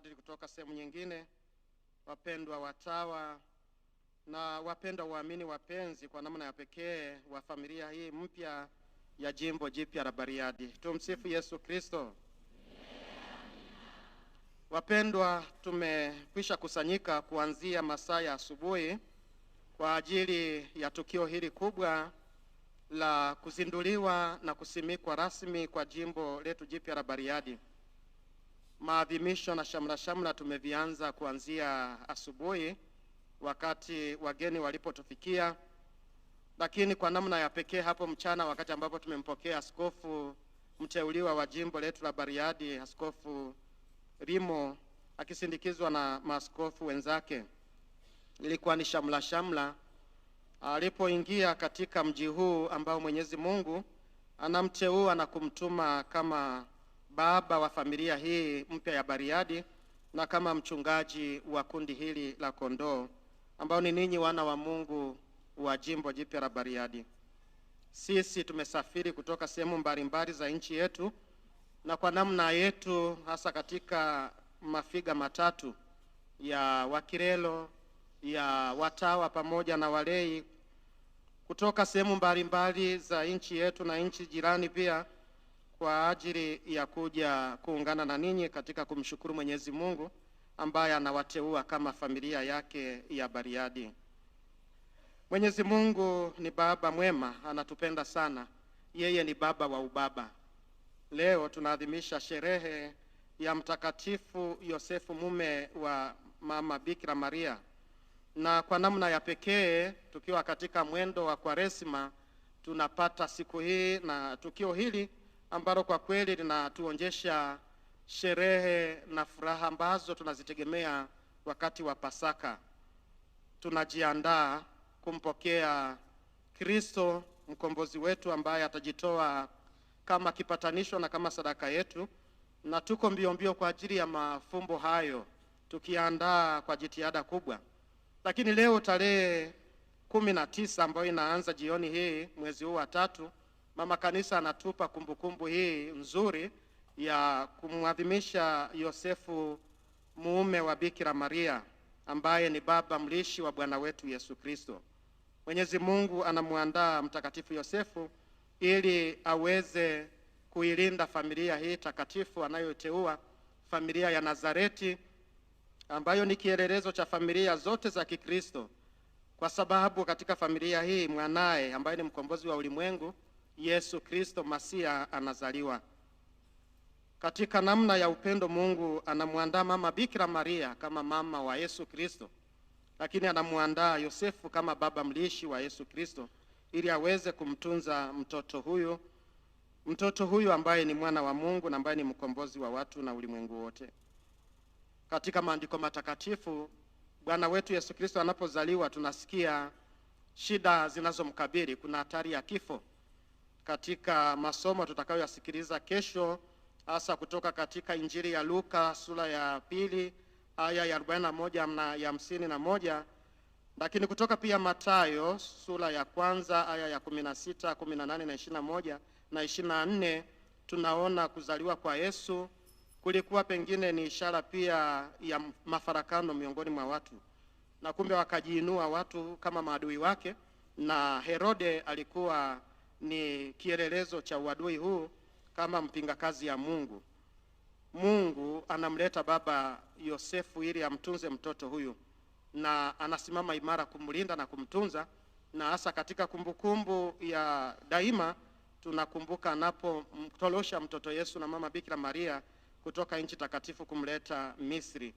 mapadri kutoka sehemu nyingine, wapendwa watawa na wapendwa waamini wapenzi kwa namna ya pekee wa familia hii mpya ya Jimbo Jipya la Bariadi. Tumsifu Yesu Kristo. Wapendwa, tumekwisha kusanyika kuanzia masaa ya asubuhi kwa ajili ya tukio hili kubwa la kuzinduliwa na kusimikwa rasmi kwa jimbo letu jipya la Bariadi. Maadhimisho na shamra tumevianza kuanzia asubuhi wakati wageni walipotufikia, lakini kwa namna ya pekee hapo mchana wakati ambapo tumempokea askofu mteuliwa wa jimbo letu la Bariadi, Askofu Rimo, akisindikizwa na maaskofu wenzake. Ilikuwa ni shamla alipoingia katika mji huu ambao Mwenyezi Mungu anamteua na kumtuma kama baba wa familia hii mpya ya Bariadi na kama mchungaji wa kundi hili la kondoo ambao ni ninyi wana wa Mungu wa Jimbo Jipya la Bariadi. Sisi tumesafiri kutoka sehemu mbalimbali za nchi yetu na kwa namna yetu hasa katika mafiga matatu ya Wakirelo, ya watawa pamoja na walei kutoka sehemu mbalimbali za nchi yetu na nchi jirani pia kwa ajili ya kuja kuungana na ninyi katika kumshukuru Mwenyezi Mungu ambaye anawateua kama familia yake ya Bariadi. Mwenyezi Mungu ni baba mwema, anatupenda sana. Yeye ni baba wa ubaba. Leo tunaadhimisha sherehe ya Mtakatifu Yosefu, mume wa Mama Bikira Maria, na kwa namna ya pekee tukiwa katika mwendo wa Kwaresima tunapata siku hii na tukio hili ambalo kwa kweli linatuonyesha sherehe na furaha ambazo tunazitegemea wakati wa Pasaka. Tunajiandaa kumpokea Kristo mkombozi wetu ambaye atajitoa kama kipatanisho na kama sadaka yetu, na tuko mbio kwa ajili ya mafumbo hayo tukiandaa kwa jitihada kubwa. Lakini leo tarehe 19 ambayo inaanza jioni hii mwezi huu wa 3, Mama Kanisa anatupa kumbukumbu hii nzuri ya kumwadhimisha Yosefu mume wa Bikira Maria ambaye ni baba mlishi wa Bwana wetu Yesu Kristo. Mwenyezi Mungu anamuandaa Mtakatifu Yosefu ili aweze kuilinda familia hii takatifu anayoteua, familia ya Nazareti ambayo ni kielelezo cha familia zote za Kikristo, kwa sababu katika familia hii mwanaye ambaye ni mkombozi wa ulimwengu Yesu Kristo Masia anazaliwa. Katika namna ya upendo Mungu anamuandaa Mama Bikira Maria kama mama wa Yesu Kristo, lakini anamuandaa Yosefu kama baba mlishi wa Yesu Kristo ili aweze kumtunza mtoto huyu ambaye ni mwana wa Mungu na ambaye ni mkombozi wa watu na ulimwengu wote. Katika maandiko matakatifu Bwana wetu Yesu Kristo anapozaliwa tunasikia shida zinazomkabili, kuna hatari ya kifo. Katika masomo tutakayoyasikiliza kesho, hasa kutoka katika Injili ya Luka sura ya 2 aya ya 41 na ya 51, lakini kutoka pia Mathayo sura ya 1 aya ya 16, 18 na 21 na 24, tunaona kuzaliwa kwa Yesu kulikuwa pengine ni ishara pia ya mafarakano miongoni mwa watu, na kumbe wakajiinua watu kama maadui wake, na Herode alikuwa ni kielelezo cha uadui huu kama mpinga kazi ya Mungu. Mungu anamleta baba Yosefu ili amtunze mtoto huyu, na anasimama imara kumlinda na kumtunza, na hasa katika kumbukumbu ya daima tunakumbuka anapomtolosha mtoto Yesu na Mama Bikira Maria kutoka nchi takatifu kumleta Misri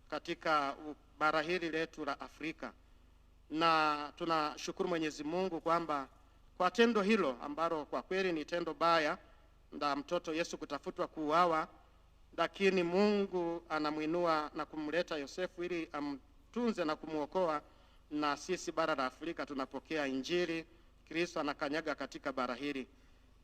katika bara hili letu la Afrika. Na tunashukuru Mwenyezi Mungu kwamba kwa tendo hilo ambalo kwa kweli ni tendo baya na mtoto Yesu kutafutwa kuuawa, lakini Mungu anamuinua na kumleta Yosefu ili amtunze na kumuokoa, na sisi bara la Afrika tunapokea Injili. Kristo anakanyaga katika bara hili.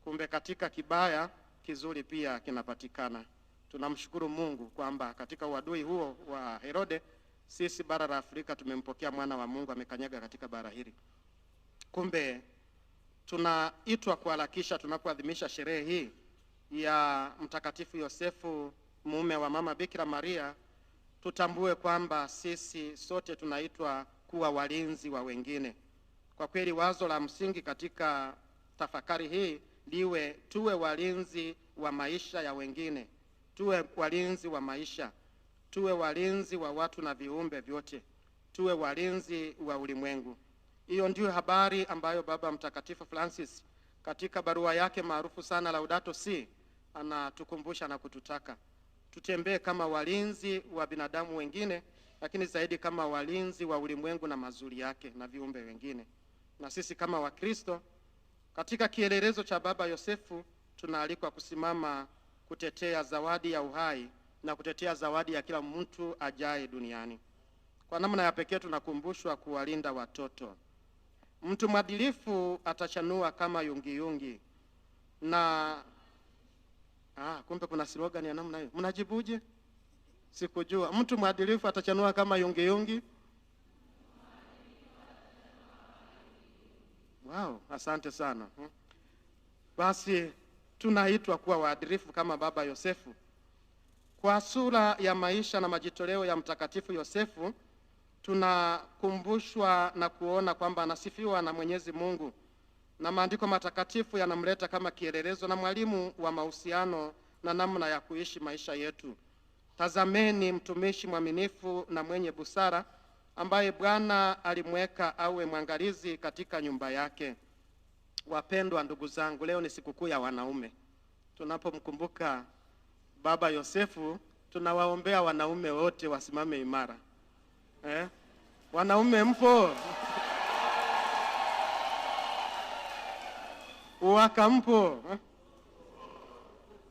Kumbe katika kibaya kizuri pia kinapatikana. Tunamshukuru Mungu kwamba katika uadui huo wa Herode sisi bara la Afrika tumempokea mwana wa Mungu amekanyaga katika bara hili. Kumbe tunaitwa kuharakisha tunapoadhimisha sherehe hii ya Mtakatifu Yosefu mume wa Mama Bikira Maria tutambue kwamba sisi sote tunaitwa kuwa walinzi wa wengine. Kwa kweli wazo la msingi katika tafakari hii liwe tuwe walinzi wa maisha ya wengine, tuwe walinzi wa maisha, tuwe walinzi wa watu na viumbe vyote, tuwe walinzi wa ulimwengu. Hiyo ndiyo habari ambayo Baba Mtakatifu Francis katika barua yake maarufu sana Laudato Si anatukumbusha na kututaka tutembee kama walinzi wa binadamu wengine, lakini zaidi kama walinzi wa ulimwengu na mazuri yake na viumbe wengine. Na sisi kama Wakristo katika kielelezo cha Baba Yosefu tunaalikwa kusimama kutetea zawadi ya uhai na kutetea zawadi ya kila mtu ajaye duniani. Kwa namna ya pekee tunakumbushwa kuwalinda watoto. Mtu mwadilifu atachanua kama yungiyungi. Na kumbe kuna slogan ya namna hiyo. Mnajibuje? Sikujua. Mtu mwadilifu atachanua kama yungiyungi. Wow, asante sana. Basi tunaitwa kuwa waadilifu kama Baba Yosefu. Kwa sura ya maisha na majitoleo ya Mtakatifu Yosefu tunakumbushwa na kuona kwamba anasifiwa na Mwenyezi Mungu, na maandiko matakatifu yanamleta kama kielelezo na mwalimu wa mahusiano na namna ya kuishi maisha yetu. Tazameni mtumishi mwaminifu na mwenye busara ambaye Bwana alimweka awe mwangalizi katika nyumba yake. Wapendwa ndugu zangu, leo ni sikukuu ya wanaume. Tunapomkumbuka Baba Yosefu, tunawaombea wanaume wote wasimame imara. Wanaume mpo? Uwaka mpo?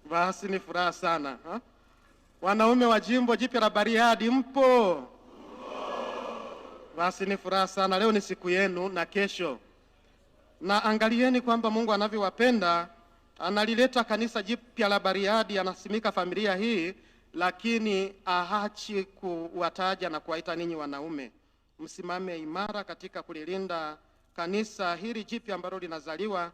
Basi ni furaha sana. Wanaume wa Jimbo Jipya la Bariadi mpo? Basi ni furaha sana. Leo ni siku yenu na kesho. Na angalieni kwamba Mungu anavyowapenda, analileta kanisa jipya la Bariadi, anasimika familia hii, lakini ahachi kuwataja na kuwaita ninyi wanaume. Msimame imara katika kulilinda kanisa hili jipya ambalo linazaliwa,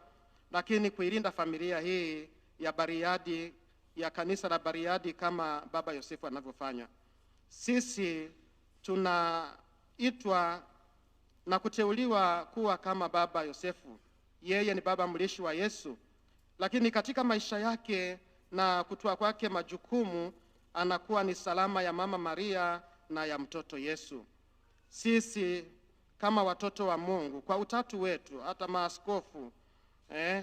lakini kuilinda familia hii ya Bariadi, ya kanisa la Bariadi kama Baba Yosefu anavyofanya. Sisi tunaitwa na kuteuliwa kuwa kama Baba Yosefu. Yeye ni baba mlishi wa Yesu, lakini katika maisha yake na kutoa kwake majukumu anakuwa ni salama ya Mama Maria na ya mtoto Yesu. Sisi kama watoto wa Mungu kwa utatu wetu, hata maaskofu,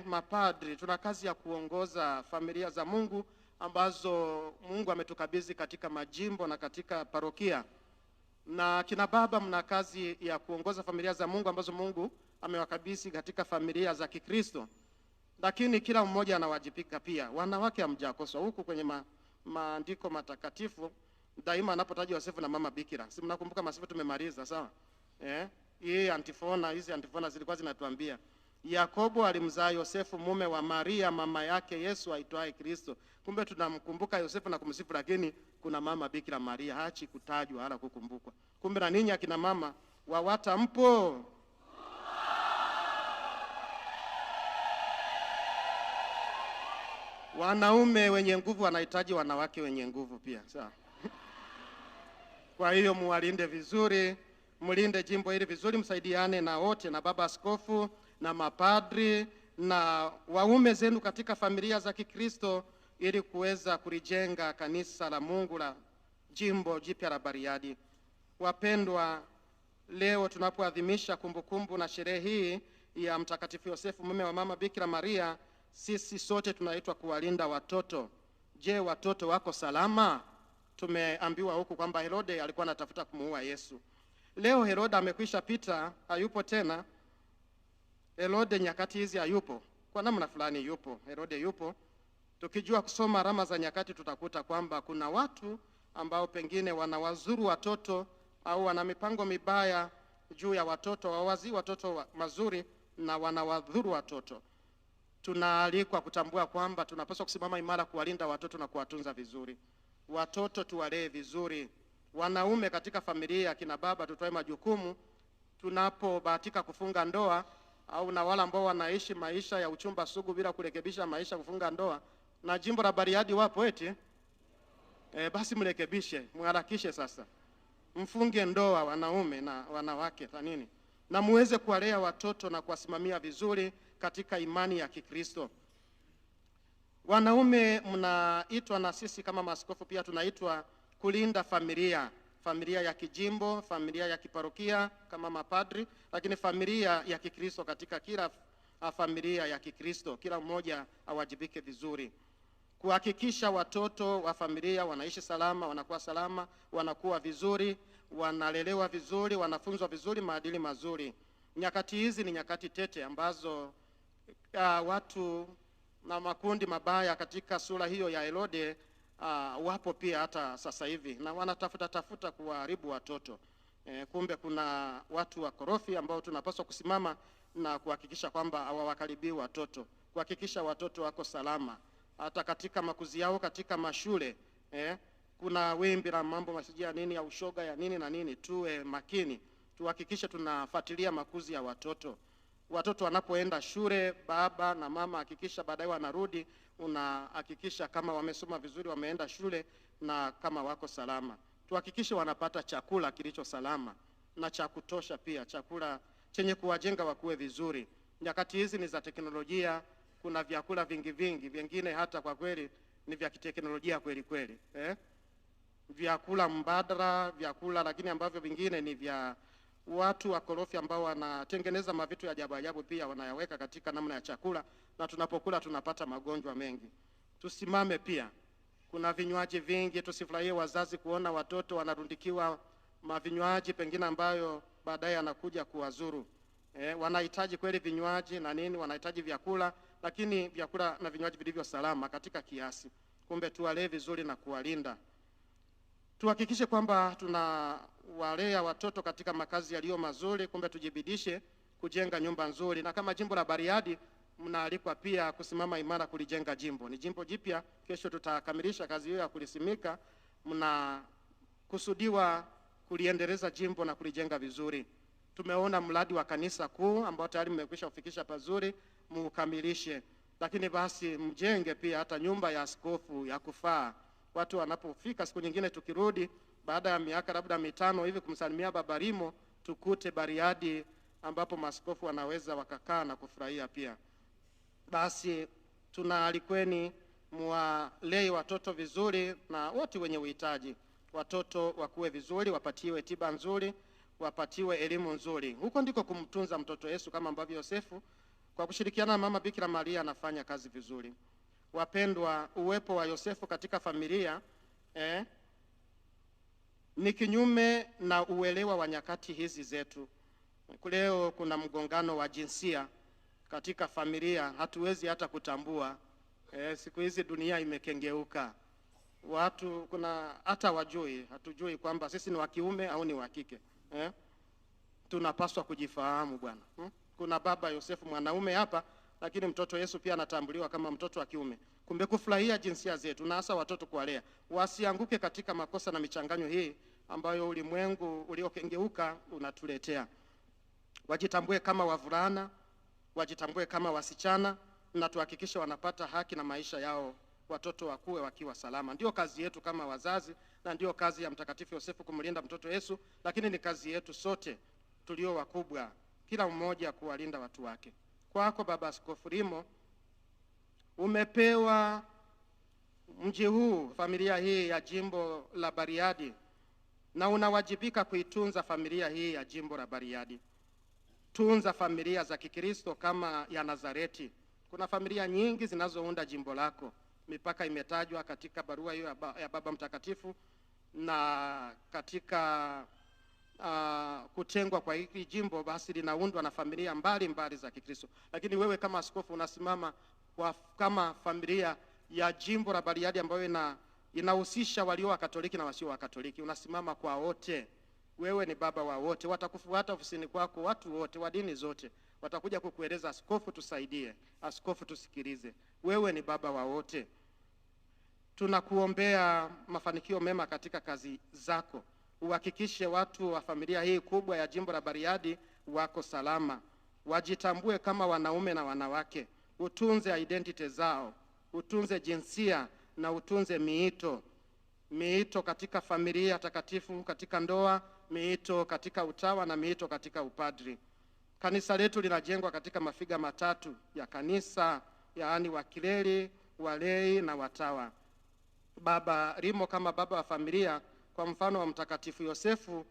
mapadri, tuna kazi ya kuongoza familia za Mungu ambazo Mungu ametukabidhi katika majimbo na katika parokia. Na kina baba mna kazi ya kuongoza familia za Mungu ambazo Mungu amewakabidhi katika familia za Kikristo. Lakini kila mmoja anawajibika pia. Wanawake hamjakoswa. Huku kwenye maandiko matakatifu daima anapotaja Yosefu na Mama Bikira. Si mnakumbuka masifu tumemaliza, sawa? Hizi antifona zilikuwa zinatuambia Yakobo alimzaa Yosefu mume wa Maria mama yake Yesu aitwaye Kristo. Kumbe tunamkumbuka Yosefu na kumsifu, lakini kuna Mama Bikira Maria hachi kutajwa wala kukumbukwa. Kumbe na ninyi akina mama wawata mpo? Wanaume wenye nguvu wanahitaji wanawake wenye nguvu pia, sawa? Kwa hiyo muwalinde vizuri, mlinde jimbo hili vizuri, msaidiane na wote, na baba askofu na mapadri na waume zenu katika familia za Kikristo, ili kuweza kulijenga kanisa la Mungu la Jimbo Jipya la Bariadi. Wapendwa, leo tunapoadhimisha kumbukumbu na sherehe hii ya Mtakatifu Yosefu mume wa Mama Bikira Maria, sisi sote tunaitwa kuwalinda watoto. Je, watoto wako salama? Tumeambiwa huku kwamba Herode alikuwa anatafuta kumuua Yesu. Leo Herode amekwisha pita, hayupo tena. Herode nyakati hizi hayupo. Kwa namna fulani yupo. Herode yupo. Tukijua kusoma alama za nyakati tutakuta kwamba kuna watu ambao pengine wanawazuru watoto au wana mipango mibaya juu ya watoto, wawazii watoto mazuri na wanawadhuru watoto. Tunaalikwa kutambua kwamba tunapaswa kusimama imara kuwalinda watoto na kuwatunza vizuri. Watoto tuwalee vizuri. Wanaume katika familia, kina baba, tutoe majukumu tunapobahatika kufunga ndoa, au na wale ambao wanaishi maisha ya uchumba sugu bila kurekebisha maisha kufunga ndoa. Na jimbo la Bariadi wapo eti? basi mrekebishe, mharakishe sasa. Mfunge ndoa wanaume na wanawake nini, na muweze kuwalea watoto na kuwasimamia vizuri katika imani ya Kikristo. Wanaume mnaitwa, na sisi kama maaskofu pia tunaitwa kulinda familia ya kijimbo, familia ya kiparokia kama mapadri, lakini familia ya Kikristo. Katika kila familia ya Kikristo kila mmoja awajibike vizuri kuhakikisha watoto wa familia wanaishi salama, wanakuwa salama, wanakuwa vizuri, wanalelewa vizuri, wanafunzwa vizuri maadili mazuri. Nyakati hizi ni nyakati tete ambazo watu na makundi mabaya katika sura hiyo ya Herode wapo pia hata sasa hivi, na wanatafuta kuharibu watoto. Kumbe kuna watu wakorofi ambao tunapaswa kusimama na kuhakikisha kwamba hawawakaribii watoto, kuhakikisha watoto wako salama hata katika makuzi yao katika mashule. Kuna wimbi la mambo masijia nini ya ushoga ya nini na nini. Tuwe makini, tuhakikishe tunafuatilia makuzi ya watoto. Watoto wanapoenda shule, baba na mama hakikisha baadaye wanarudi, unahakikisha kama wamesoma vizuri, wameenda shule na kama wako salama. Tuhakikishe wanapata chakula kilicho salama na cha kutosha, pia chakula chenye kuwajenga wakuwe vizuri. Nyakati hizi ni za teknolojia, kuna vyakula vingi, vingine hata kwa kweli ni vya kiteknolojia kweli. Vyakula mbadala, vyakula lakini ambavyo vingine ni vya watu wakorofi ambao wanatengeneza mavitu ya ajabu pia wanayaweka katika namna ya chakula, na tunapokula tunapata magonjwa mengi. Tusimame pia, kuna vinywaji vingi, tusifurahie wazazi kuona watoto wanarundikiwa mavinywaji pengine ambayo baadaye anakuja kuwazuru. Wanahitaji kweli vinywaji na nini, wanahitaji vyakula, lakini vyakula na vinywaji vilivyo salama katika kiasi. Kumbe tuwalee vizuri na kuwalinda. Tuhakikishe kwamba tunawalea watoto katika makazi yaliyo mazuri. Kumbe tujibidishe kujenga nyumba nzuri, na kama jimbo la Bariadi mnaalikwa pia kusimama imara kulijenga jimbo. Ni jimbo jipya, kesho tutakamilisha kazi hiyo ya kulisimika. Mnakusudiwa kuliendeleza jimbo na kulijenga vizuri. Tumeona mradi wa kanisa kuu ambao tayari mmekwisha kufikisha pazuri, mukamilishe. Lakini basi mjenge pia hata nyumba ya askofu ya kufaa. Watu wanapofika siku nyingine tukirudi baada ya miaka labda 5 hivi kumsalimia Baba Rimo, tukute Bariadi ambapo maaskofu wanaweza wakakaa na kufurahia pia. Basi tunaalikweni muwalee watoto vizuri na wote wenye uhitaji. Watoto wakuwe vizuri, wapatiwe tiba nzuri, wapatiwe elimu nzuri. Huko ndiko kumtunza mtoto Yesu, kama ambavyo Yosefu kwa kushirikiana na Mama Bikira Maria anafanya kazi vizuri. Wapendwa, uwepo wa Yosefu katika familia ni kinyume na uelewa wa nyakati hizi zetu. Leo kuna mgongano wa jinsia katika familia, hatuwezi hata kutambua. Siku hizi dunia imekengeuka. Watu kuna hata hatujui kwamba sisi ni wa kiume au ni wa kike. Tunapaswa kujifahamu bwana. Kuna baba Yosefu mwanaume hapa, lakini mtoto Yesu pia anatambuliwa kama mtoto wa kiume. Kumbe kufurahia jinsia zetu na hasa watoto kuwalea, wasianguke katika makosa na michanganyo hii ambayo ulimwengu uliokengeuka unatuletea. Wajitambue kama wavulana, wajitambue kama wasichana, na tuhakikishe wanapata haki na maisha yao, watoto wakuwe wakiwa salama. Ndio kazi yetu kama wazazi, na ndio kazi ya Mtakatifu Yosefu kumlinda mtoto Yesu, lakini ni kazi yetu sote tulio wakubwa, kila mmoja kuwalinda watu wake. Kwako Baba Askofu Rimo, umepewa mji huu, familia hii ya jimbo la Bariadi, na unawajibika kuitunza familia hii ya jimbo la Bariadi. Tunza familia za Kikristo kama ya Nazareti. Kuna familia nyingi zinazounda jimbo lako. Mipaka imetajwa katika barua hiyo ya Baba Mtakatifu, na katika kutengwa kwa hili jimbo basi linaundwa na familia mbali za Kikristo. Lakini wewe kama askofu unasimama kama familia ya jimbo la Bariadi ambayo inahusisha walio wa Katoliki na wasio wa Katoliki. Unasimama kwa wote. Wewe ni baba wa wote. Watakufuata ofisini kwako watu wote wa dini zote. Watakuja kukueleza, askofu tusaidie, askofu tusikilize. Wewe ni baba wa wote. Tunakuombea mafanikio mema katika kazi zako. Uhakikishe watu wa familia hii kubwa ya jimbo la Bariadi wako salama. Wajitambue kama wanaume na wanawake. Utunze identity zao, utunze jinsia na utunze miito. miito katika familia takatifu, katika ndoa, miito katika utawa na miito katika upadri. Kanisa letu linajengwa katika mafiga matatu ya kanisa, yaani wakileli, walei na watawa. Baba limo kama baba wa familia. Kwa mfano wa Mtakatifu Yosefu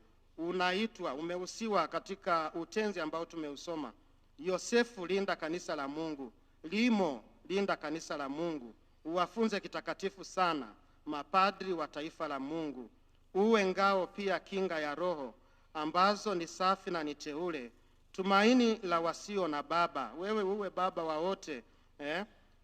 umehusiwa katika utenzi ambao tumeusoma. Yosefu, linda kanisa la Mungu. Limo, linda kanisa la Mungu. Uwafunze kitakatifu sana mapadri wa taifa la Mungu. Uwe ngao pia kinga ya roho ambazo ni safi na ni teule, tumaini la wasio na baba. Wewe uwe baba wa wote,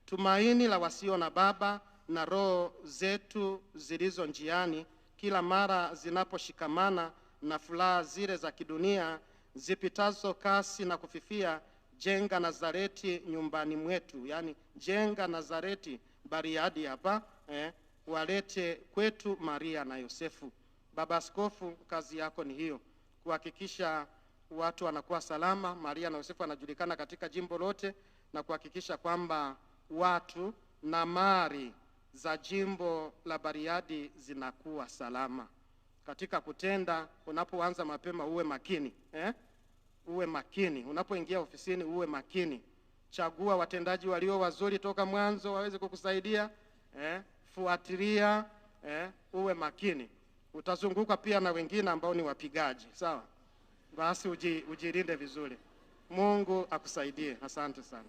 tumaini la wasio na baba, na roho zetu zilizo njiani kila mara zinaposhikamana na furaha zile za kidunia zipitazo kasi na kufifia. Jenga Nazareti nyumbani mwetu, yani jenga Nazareti Bariadi hapa, walete kwetu Maria na Yosefu. Baba Askofu, kazi yako ni hiyo, kuhakikisha watu wanakuwa salama. Maria na Yosefu anajulikana katika jimbo lote, na kuhakikisha kwamba watu na mali za jimbo la Bariadi zinakuwa salama. Katika kutenda, unapoanza mapema uwe makini, uwe makini. Unapoingia ofisini uwe makini. Chagua watendaji walio wazuri toka mwanzo waweze kukusaidia, fuatilia, uwe makini. Utazunguka pia na wengine ambao ni wapigaji, sawa? Basi ujilinde vizuri. Mungu akusaidie. Asante sana.